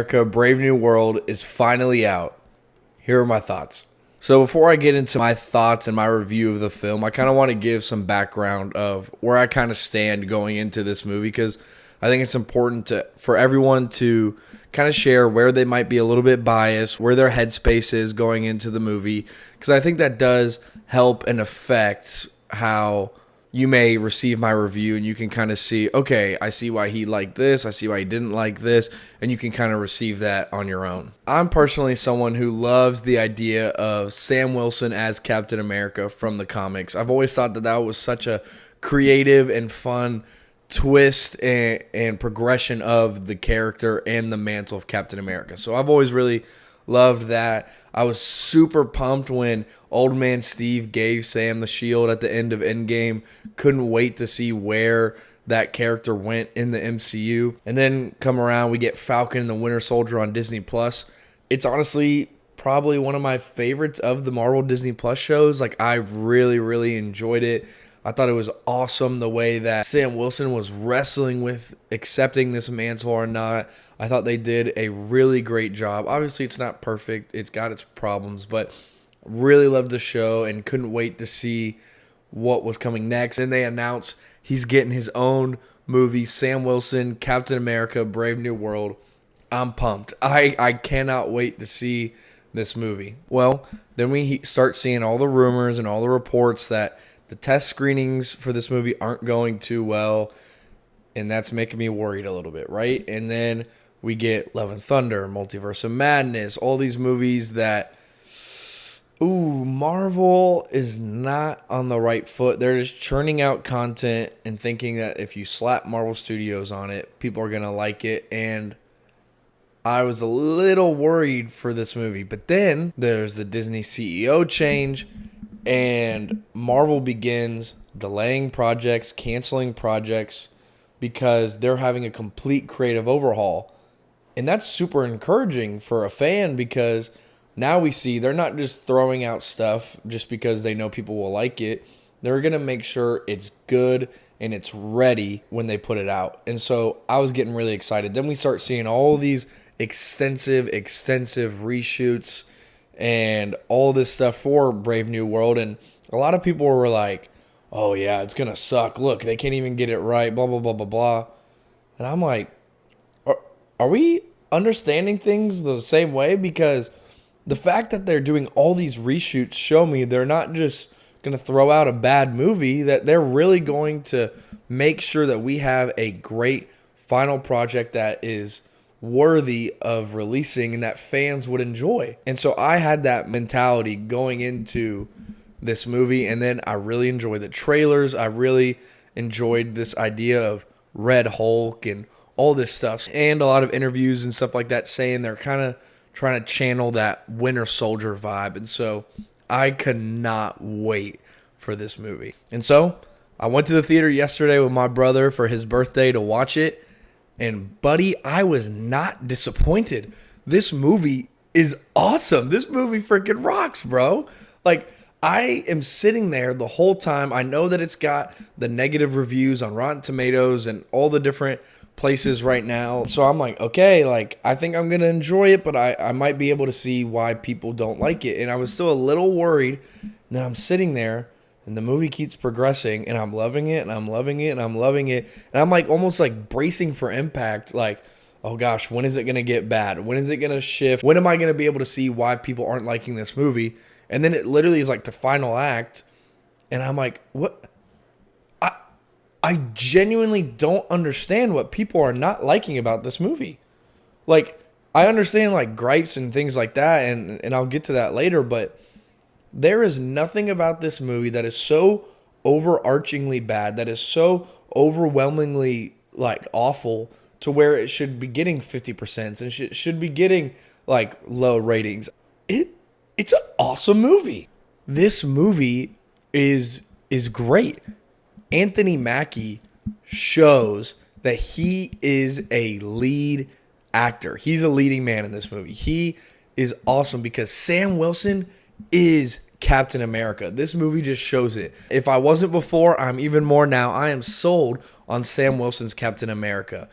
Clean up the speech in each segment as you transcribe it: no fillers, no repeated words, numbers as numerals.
America Brave New World is finally out. Here are my thoughts. So before I get into my thoughts and my review of the film, I kind of want to give some background of where I kind of stand going into this movie, because I think it's important for everyone to kind of share where they might be a little bit biased, where their headspace is going into the movie, because I think that does help and affect how you may receive my review, and you can kind of see, okay, I see why he liked this, I see why he didn't like this, and you can kind of receive that on your own. I'm personally someone who loves the idea of Sam Wilson as Captain America from the comics. I've always thought that that was such a creative and fun twist and progression of the character and the mantle of Captain America. So I've always really loved that. I was super pumped when Old Man Steve gave Sam the shield at the end of Endgame. Couldn't wait to see where that character went in the MCU. And then come around, we get Falcon and the Winter Soldier on Disney Plus. It's honestly probably one of my favorites of the Marvel Disney Plus shows. Like, I really, really enjoyed it. I thought it was awesome the way that Sam Wilson was wrestling with accepting this mantle or not. I thought they did a really great job. Obviously, it's not perfect. It's got its problems, but really loved the show and couldn't wait to see what was coming next. And they announced he's getting his own movie, Sam Wilson, Captain America, Brave New World. I'm pumped. I cannot wait to see this movie. Well, then we start seeing all the rumors and all the reports that the test screenings for this movie aren't going too well, and that's making me worried a little bit, right? And then we get Love and Thunder, Multiverse of Madness, all these movies that, Marvel is not on the right foot. They're just churning out content and thinking that if you slap Marvel Studios on it, people are going to like it, and I was a little worried for this movie. But then there's the Disney CEO change, and Marvel begins delaying projects, canceling projects, because they're having a complete creative overhaul. And that's super encouraging for a fan, because now we see they're not just throwing out stuff just because they know people will like it. They're going to make sure it's good and it's ready when they put it out. And so I was getting really excited. Then we start seeing all these extensive reshoots and all this stuff for Brave New World. And a lot of people were like, oh yeah, it's going to suck. Look, they can't even get it right, blah, blah, blah, blah, blah. And I'm like, are we understanding things the same way? Because the fact that they're doing all these reshoots show me they're not just going to throw out a bad movie, that they're really going to make sure that we have a great final project that is worthy of releasing and that fans would enjoy. And so I had that mentality going into this movie, and then I really enjoyed the trailers. I really enjoyed this idea of Red Hulk and all this stuff, and a lot of interviews and stuff like that saying they're kind of trying to channel that Winter Soldier vibe. And so I could not wait for this movie. And so I went to the theater yesterday with my brother for his birthday to watch it. And buddy, I was not disappointed. This movie is awesome. This movie freaking rocks, bro. Like, I am sitting there the whole time. I know that it's got the negative reviews on Rotten Tomatoes and all the different places right now. So I'm like, okay, like, I think I'm going to enjoy it, but I might be able to see why people don't like it. And I was still a little worried. And then I'm sitting there, and the movie keeps progressing, and I'm loving it, and I'm loving it, and I'm loving it. And I'm like almost like bracing for impact. Like, oh gosh, when is it going to get bad? When is it going to shift? When am I going to be able to see why people aren't liking this movie? And then it literally is like the final act. And I'm like, what? I genuinely don't understand what people are not liking about this movie. Like, I understand like gripes and things like that, and I'll get to that later, but there is nothing about this movie that is so overarchingly bad, that is so overwhelmingly like awful to where it should be getting 50% and should be getting like low ratings. It's an awesome movie. This movie is great. Anthony Mackie shows that he is a lead actor. He's a leading man in this movie. He is awesome because Sam Wilson is Captain America. This movie just shows it. If I wasn't before, I'm even more now. I am sold on Sam Wilson's Captain America.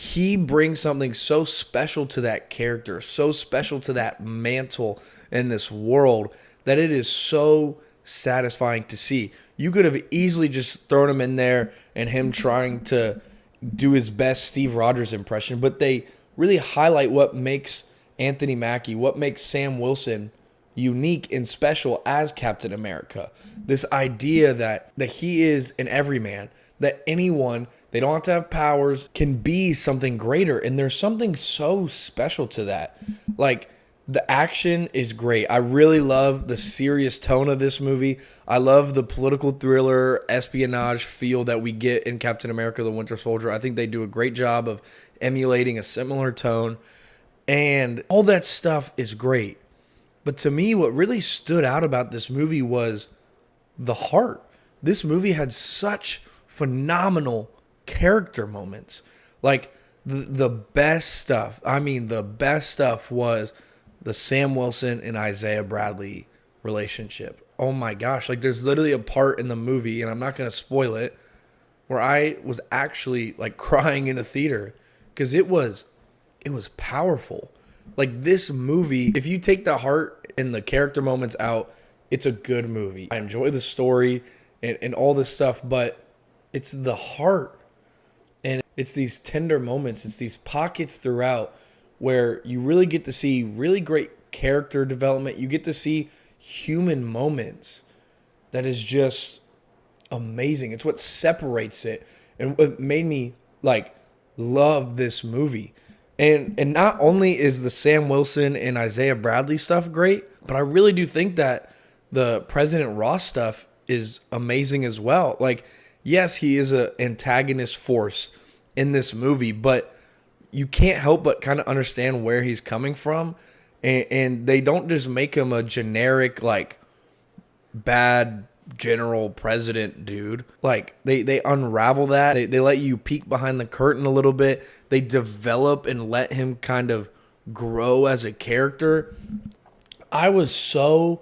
he brings something so special to that character, so special to that mantle in this world, that it is so satisfying to see. You could have easily just thrown him in there and him trying to do his best Steve Rogers impression, but they really highlight what makes Anthony Mackie, what makes Sam Wilson unique and special as Captain America. This idea that he is an everyman, that anyone, they don't have to have powers, can be something greater. And there's something so special to that. Like, the action is great. I really love the serious tone of this movie. I love the political thriller, espionage feel that we get in Captain America, the Winter Soldier. I think they do a great job of emulating a similar tone. And all that stuff is great. But to me, what really stood out about this movie was the heart. This movie had such phenomenal character moments. Like, the best stuff. I mean, the best stuff was the Sam Wilson and Isaiah Bradley relationship. Oh my gosh. Like, there's literally a part in the movie, and I'm not going to spoil it, where I was actually like crying in the theater because it was powerful. Like, this movie, if you take the heart and the character moments out, it's a good movie. I enjoy the story and all this stuff, but it's the heart. And it's these tender moments. It's these pockets throughout where you really get to see really great character development. You get to see human moments that is just amazing. It's what separates it and what made me like love this movie. And not only is the Sam Wilson and Isaiah Bradley stuff great, but I really do think that the President Ross stuff is amazing as well. Like, yes, he is an antagonist force in this movie, but you can't help but kind of understand where he's coming from. And they don't just make him a generic, like, bad general president dude. Like, they unravel that. They let you peek behind the curtain a little bit. They develop and let him kind of grow as a character. I was so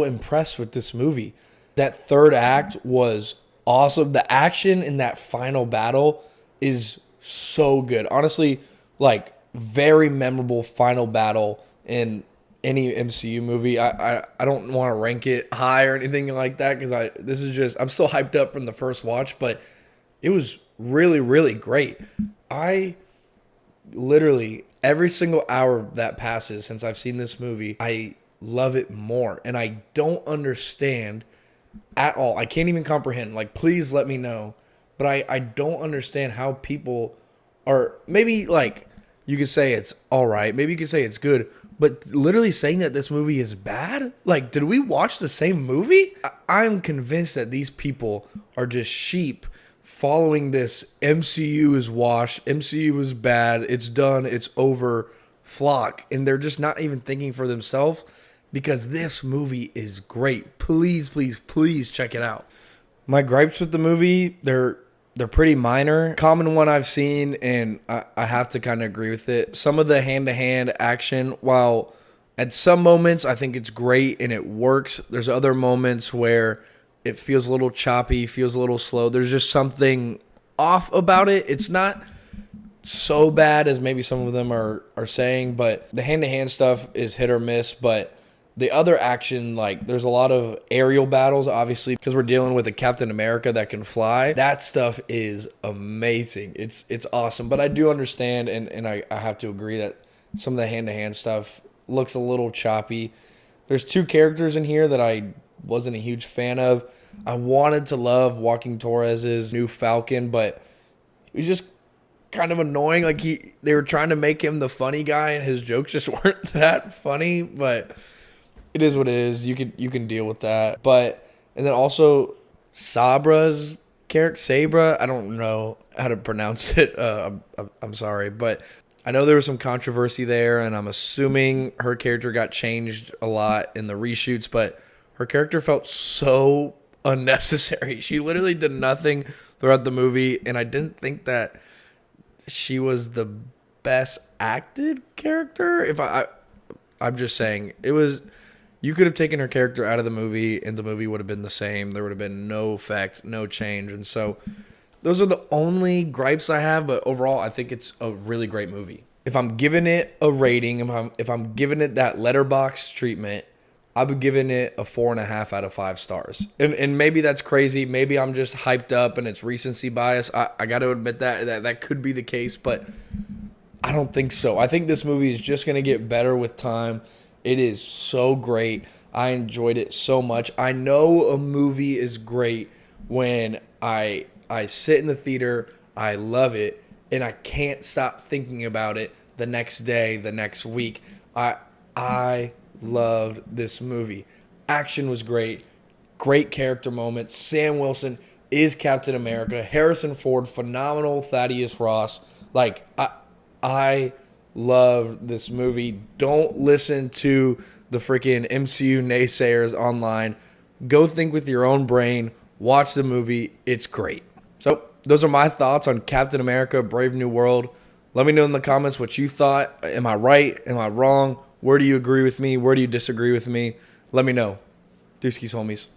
impressed with this movie. That third act was awesome. The action in that final battle is so good. Honestly, like, very memorable final battle in any MCU movie. I don't want to rank it high or anything like that because I'm still hyped up from the first watch, but it was really, really great. I literally, every single hour that passes since I've seen this movie, I love it more. And I don't understand at all. I can't even comprehend. Like, please let me know. But I don't understand how people are, maybe, like, you could say it's all right. Maybe you could say it's good. But literally saying that this movie is bad? Like, did we watch the same movie? I'm convinced that these people are just sheep following this MCU is wash, MCU is bad, it's done, it's over flock. And they're just not even thinking for themselves because this movie is great. Please, please, please check it out. My gripes with the movie, they're pretty minor. Common one I've seen, and I have to kind of agree with it. Some of the hand-to-hand action, while at some moments I think it's great and it works, there's other moments where it feels a little choppy, feels a little slow. There's just something off about it. It's not so bad as maybe some of them are saying, but the hand-to-hand stuff is hit or miss, but the other action, like, there's a lot of aerial battles, obviously, because we're dealing with a Captain America that can fly. That stuff is amazing. It's awesome. But I do understand, and I have to agree that some of the hand-to-hand stuff looks a little choppy. There's two characters in here that I wasn't a huge fan of. I wanted to love Joaquin Torres's new Falcon, but he was just kind of annoying. Like, they were trying to make him the funny guy, and his jokes just weren't that funny, but it is what it is. You can deal with that. But, and then also Sabra's character, Sabra, I don't know how to pronounce it. I'm sorry, but I know there was some controversy there, and I'm assuming her character got changed a lot in the reshoots, but her character felt so unnecessary. She literally did nothing throughout the movie, and I didn't think that she was the best acted character. I'm just saying, it was. You could have taken her character out of the movie, and the movie would have been the same. There would have been no effect, no change. And so Those are the only gripes I have, but overall, I think it's a really great movie. If I'm giving it a rating, if I'm giving it that letterbox treatment, I would giving it a 4.5 out of 5 stars. And maybe that's crazy. Maybe I'm just hyped up and it's recency bias. I got to admit that could be the case, but I don't think so. I think this movie is just going to get better with time. It is so great. I enjoyed it so much. I know a movie is great when I sit in the theater, I love it, and I can't stop thinking about it the next day, the next week. I loved this movie. Action was great. Great character moments. Sam Wilson is Captain America. Harrison Ford, phenomenal. Thaddeus Ross. Like, I love this movie. Don't listen to the freaking MCU naysayers online. Go think with your own brain. Watch the movie. It's great. So, those are my thoughts on Captain America Brave New World. Let me know in the comments what you thought. Am I right? Am I wrong? Where do you agree with me? Where do you disagree with me? Let me know. Deuce homies.